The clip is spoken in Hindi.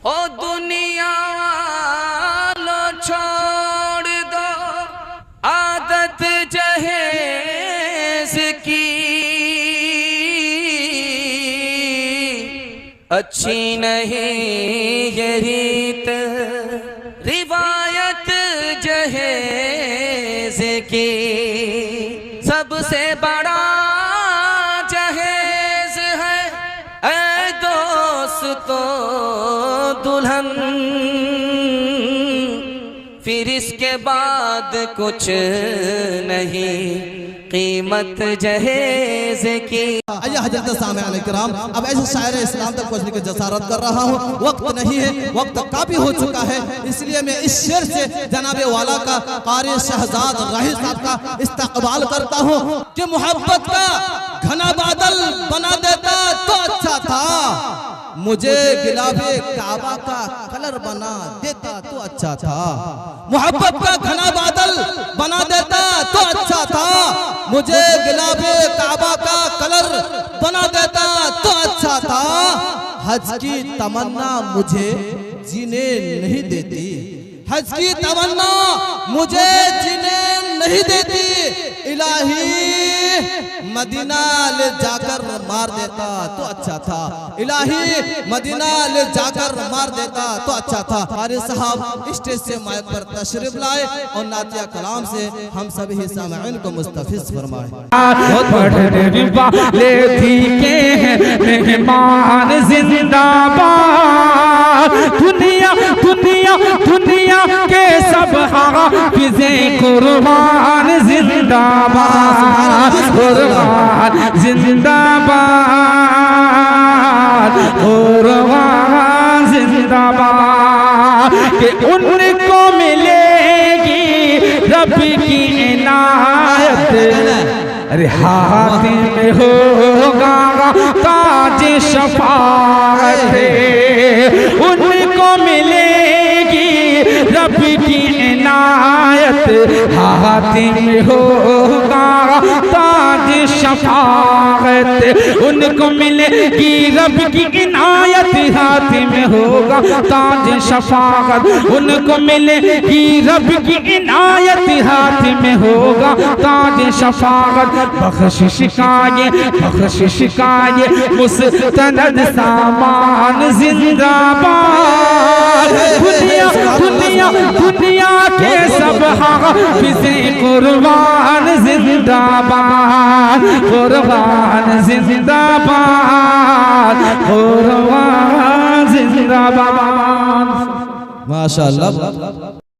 ओ दुनिया वालों छोड़ दो आदत जहेज की, अच्छी नहीं ये रीत रिवायत जहेज की। सबसे बड़ा जहेज है ऐ दोस्तों दुल्हन, फिर इसके बाद कुछ नहीं कीमत जहेज की। आइए हजरत सामईन किराम, अब ऐसे शायर इस्लाम तक पहुंचने की जसारत कर रहा हूँ। वक्त नहीं है, वक्त काफी हो चुका है, इसलिए मैं इस शेर से जनाबे वाला का कारी शहजाद राही साहब का इस्तकबाल करता हूँ कि मोहब्बत का घना बादल बना देता तो अच्छा था, मुझे गिलाफे काबा का कलर बना देता तो अच्छा था। मोहब्बत का घना बादल बना देता तो अच्छा था, मुझे गिलाफे काबा का कलर बना देता तो अच्छा था। हज की तमन्ना मुझे जीने नहीं देती, हज की तमन्ना मुझे जीने नहीं देती, इलाही मदीना ले जाकर मार देता तो अच्छा था, इलाही मदीना ले जाकर मार देता तो अच्छा था। कारी साहब स्टेज से माइक पर तशरीफ लाए और नातिया कलाम से हम सभी सामईन को मुस्तफिज फरमाए। मेहमान जिंदाबाद, दुनिया दुनिया दुनिया के सब हाफिज़े कुर्बान जिंदाबाद, कुर्बान जिंदाबाद, कुर्बान जिंदाबाद। कि उनको मिलेगी रब की इनायत, अरे हाथ में होगा ताज शफाअत, उनको मिलेगी रब की इनायत, हाथ में होगा ताज शफाअत, उनको मिलेगी रब की इनायत, हाथ में होगा ताज शफाअत, उनको मिलेगी रब की इनायत, हाथ में होगा ताज शफाअत। बख्शिश का ये मुस्तनद सामान जिंदाबाद, दुनिया दुनिया दुनिया के सब हाफिज़े कुर्बान जिंदाबाद, कुर्बान जिंदाबाद, कुर्बान जिंदाबाद। माशाअल्लाह।